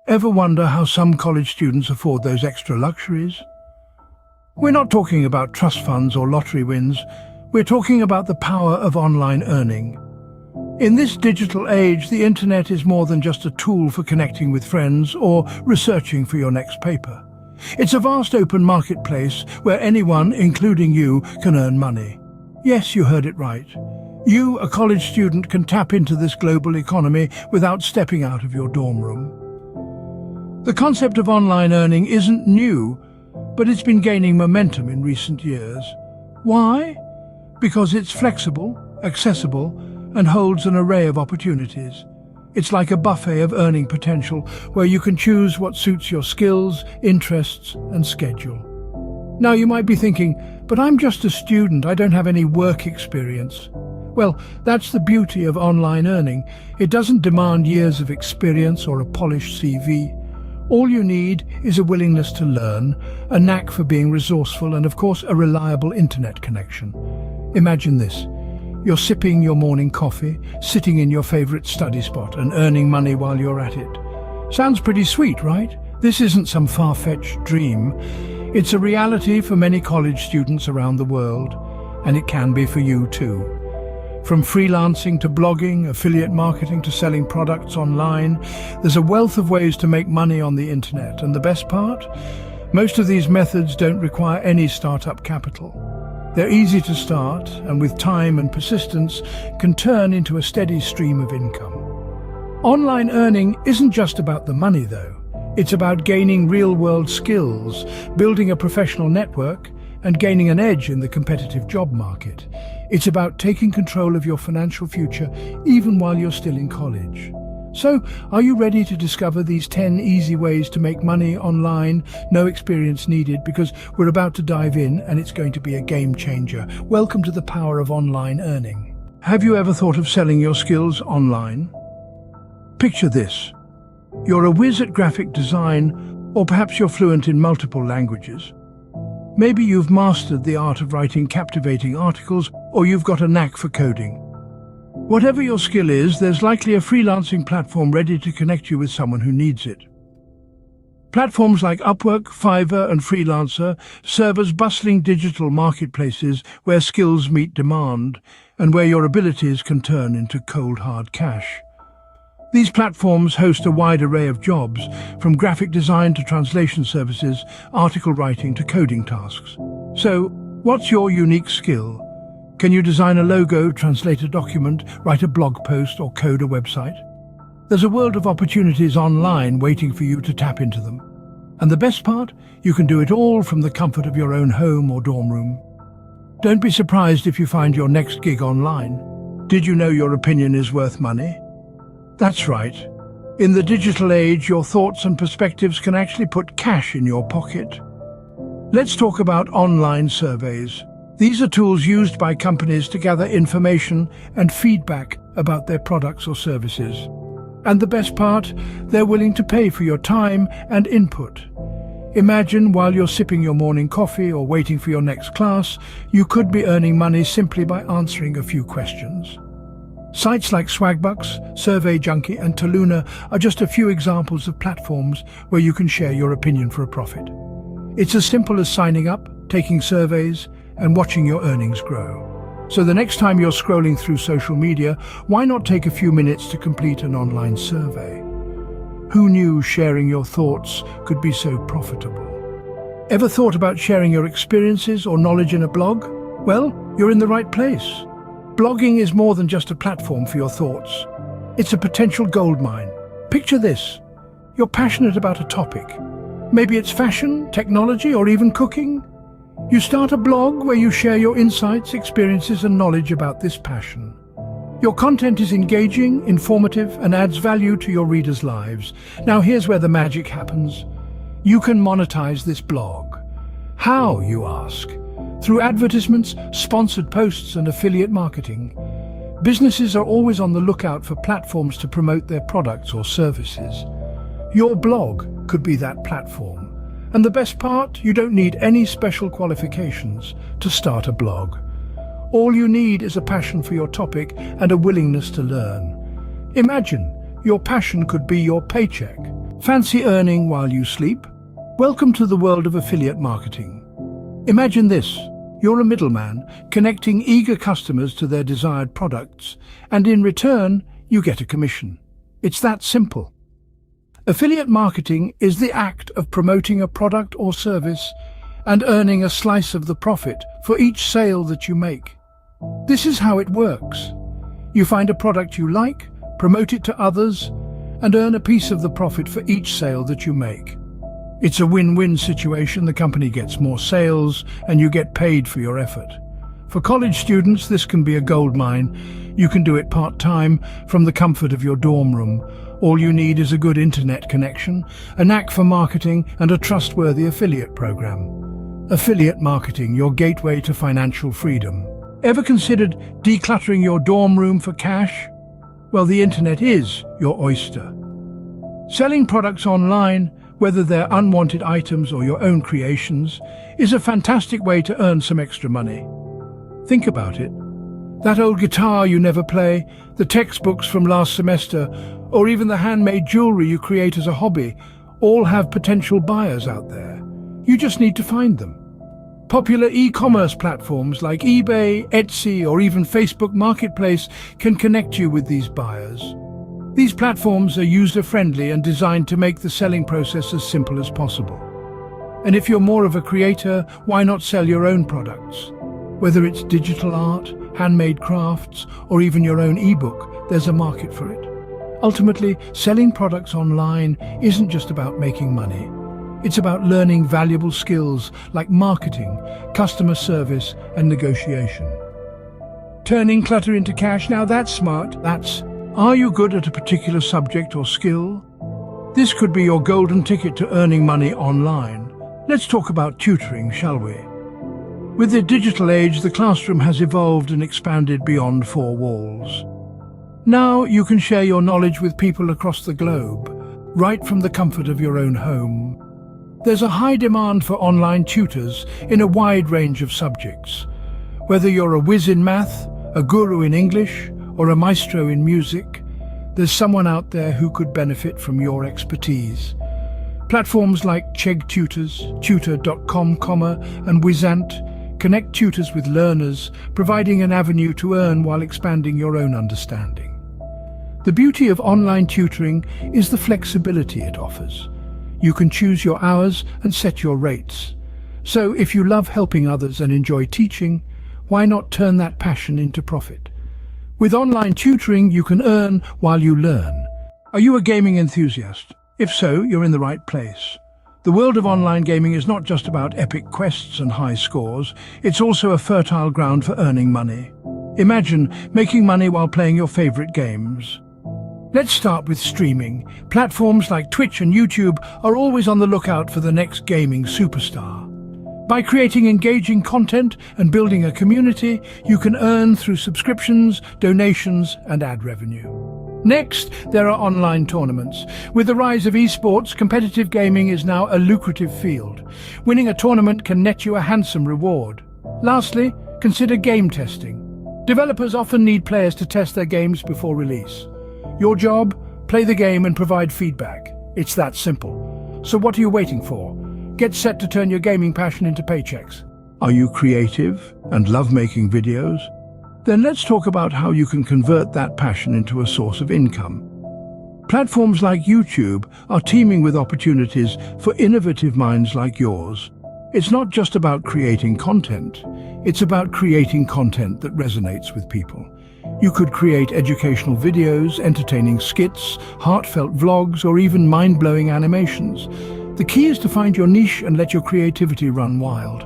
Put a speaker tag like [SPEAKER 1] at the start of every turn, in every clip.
[SPEAKER 1] Ever wonder how some college students afford those extra luxuries? We're not talking about trust funds or lottery wins. We're talking about the power of online earning. In this digital age, the internet is more than just a tool for connecting with friends or researching for your next paper. It's a vast open marketplace where anyone, including you, can earn money. Yes, you heard it right. You, a college student, can tap into this global economy without stepping out of your dorm room. The concept of online earning isn't new, but it's been gaining momentum in recent years. Why? Because it's flexible, accessible, and holds an array of opportunities. It's like a buffet of earning potential where you can choose what suits your skills, interests, and schedule. Now you might be thinking, but I'm just a student, I don't have any work experience. Well, that's the beauty of online earning. It doesn't demand years of experience or a polished CV. All you need is a willingness to learn, a knack for being resourceful, and of course a reliable internet connection. Imagine this. You're sipping your morning coffee, sitting in your favorite study spot and earning money while you're at it. Sounds pretty sweet, right? This isn't some far-fetched dream. It's a reality for many college students around the world, and it can be for you too. From freelancing to blogging, affiliate marketing to selling products online, there's a wealth of ways to make money on the internet. And the best part? Most of these methods don't require any startup capital. They're easy to start, and with time and persistence, can turn into a steady stream of income. Online earning isn't just about the money, though. It's about gaining real-world skills, building a professional network, and gaining an edge in the competitive job market. It's about taking control of your financial future even while you're still in college. So, are you ready to discover these 10 easy ways to make money online, no experience needed, because we're about to dive in and it's going to be a game changer. Welcome to the power of online earning. Have you ever thought of selling your skills online? Picture this. You're a whiz at graphic design, or perhaps you're fluent in multiple languages. Maybe you've mastered the art of writing captivating articles, or you've got a knack for coding. Whatever your skill is, there's likely a freelancing platform ready to connect you with someone who needs it. Platforms like Upwork, Fiverr, and Freelancer serve as bustling digital marketplaces where skills meet demand and where your abilities can turn into cold hard cash. These platforms host a wide array of jobs, from graphic design to translation services, article writing to coding tasks. So, what's your unique skill? Can you design a logo, translate a document, write a blog post, or code a website? There's a world of opportunities online waiting for you to tap into them. And the best part? You can do it all from the comfort of your own home or dorm room. Don't be surprised if you find your next gig online. Did you know your opinion is worth money? That's right. In the digital age, your thoughts and perspectives can actually put cash in your pocket. Let's talk about online surveys. These are tools used by companies to gather information and feedback about their products or services. And the best part, they're willing to pay for your time and input. Imagine while you're sipping your morning coffee or waiting for your next class, you could be earning money simply by answering a few questions. Sites like Swagbucks, Survey Junkie, and Taluna are just a few examples of platforms where you can share your opinion for a profit. It's as simple as signing up, taking surveys, and watching your earnings grow. So the next time you're scrolling through social media, why not take a few minutes to complete an online survey? Who knew sharing your thoughts could be so profitable? Ever thought about sharing your experiences or knowledge in a blog? Well, you're in the right place. Blogging is more than just a platform for your thoughts. It's a potential goldmine. Picture this. You're passionate about a topic. Maybe it's fashion, technology, or even cooking. You start a blog where you share your insights, experiences, and knowledge about this passion. Your content is engaging, informative, and adds value to your readers' lives. Now here's where the magic happens. You can monetize this blog. How, you ask? Through advertisements, sponsored posts, and affiliate marketing. Businesses are always on the lookout for platforms to promote their products or services. Your blog could be that platform. And the best part, you don't need any special qualifications to start a blog. All you need is a passion for your topic and a willingness to learn. Imagine, your passion could be your paycheck. Fancy earning while you sleep? Welcome to the world of affiliate marketing. Imagine this. You're a middleman, connecting eager customers to their desired products, and in return, you get a commission. It's that simple. Affiliate marketing is the act of promoting a product or service and earning a slice of the profit for each sale that you make. This is how it works. You find a product you like, promote it to others, and earn a piece of the profit for each sale that you make. It's a win-win situation. The company gets more sales and you get paid for your effort. For college students, this can be a goldmine. You can do it part-time from the comfort of your dorm room. All you need is a good internet connection, a knack for marketing, and a trustworthy affiliate program. Affiliate marketing, your gateway to financial freedom. Ever considered decluttering your dorm room for cash? Well, the internet is your oyster. Selling products online, whether they're unwanted items or your own creations, is a fantastic way to earn some extra money. Think about it. That old guitar you never play, the textbooks from last semester, or even the handmade jewelry you create as a hobby, all have potential buyers out there. You just need to find them. Popular e-commerce platforms like eBay, Etsy, or even Facebook Marketplace can connect you with these buyers. These platforms are user-friendly and designed to make the selling process as simple as possible. And if you're more of a creator, why not sell your own products? Whether it's digital art, handmade crafts, or even your own ebook, there's a market for it. Ultimately, selling products online isn't just about making money. It's about learning valuable skills like marketing, customer service, and negotiation. Turning clutter into cash, now that's smart. Are you good at a particular subject or skill? This could be your golden ticket to earning money online. Let's talk about tutoring, shall we? With the digital age, the classroom has evolved and expanded beyond four walls. Now you can share your knowledge with people across the globe, right from the comfort of your own home. There's a high demand for online tutors in a wide range of subjects. Whether you're a whiz in math, a guru in English, or a maestro in music, there's someone out there who could benefit from your expertise. Platforms like Chegg Tutors, Tutor.com, and Wizant connect tutors with learners, providing an avenue to earn while expanding your own understanding. The beauty of online tutoring is the flexibility it offers. You can choose your hours and set your rates. So if you love helping others and enjoy teaching, why not turn that passion into profit? With online tutoring, you can earn while you learn. Are you a gaming enthusiast? If so, you're in the right place. The world of online gaming is not just about epic quests and high scores, it's also a fertile ground for earning money. Imagine making money while playing your favorite games. Let's start with streaming. Platforms like Twitch and YouTube are always on the lookout for the next gaming superstar. By creating engaging content and building a community, you can earn through subscriptions, donations, and ad revenue. Next, there are online tournaments. With the rise of esports, competitive gaming is now a lucrative field. Winning a tournament can net you a handsome reward. Lastly, consider game testing. Developers often need players to test their games before release. Your job? Play the game and provide feedback. It's that simple. So what are you waiting for? Get set to turn your gaming passion into paychecks. Are you creative and love making videos? Then let's talk about how you can convert that passion into a source of income. Platforms like YouTube are teeming with opportunities for innovative minds like yours. It's not just about creating content, it's about creating content that resonates with people. You could create educational videos, entertaining skits, heartfelt vlogs, or even mind-blowing animations. The key is to find your niche and let your creativity run wild.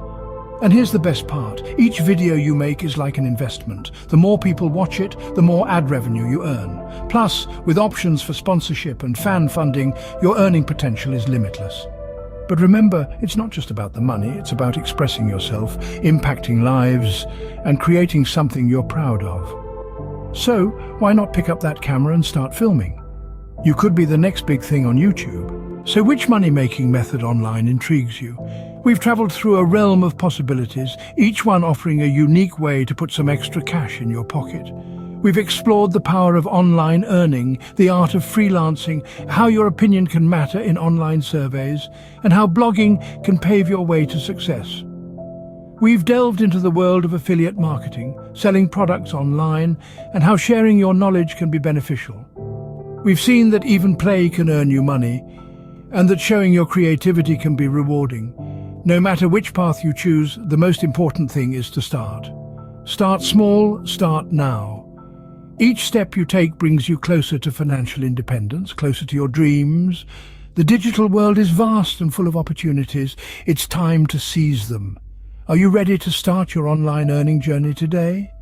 [SPEAKER 1] And here's the best part. Each video you make is like an investment. The more people watch it, the more ad revenue you earn. Plus, with options for sponsorship and fan funding, your earning potential is limitless. But remember, it's not just about the money, it's about expressing yourself, impacting lives, and creating something you're proud of. So, why not pick up that camera and start filming? You could be the next big thing on YouTube. So which money-making method online intrigues you? We've traveled through a realm of possibilities, each one offering a unique way to put some extra cash in your pocket. We've explored the power of online earning, the art of freelancing, how your opinion can matter in online surveys, and how blogging can pave your way to success. We've delved into the world of affiliate marketing, selling products online, and how sharing your knowledge can be beneficial. We've seen that even play can earn you money, and that showing your creativity can be rewarding. No matter which path you choose, the most important thing is to start. Start small, start now. Each step you take brings you closer to financial independence, closer to your dreams. The digital world is vast and full of opportunities. It's time to seize them. Are you ready to start your online earning journey today?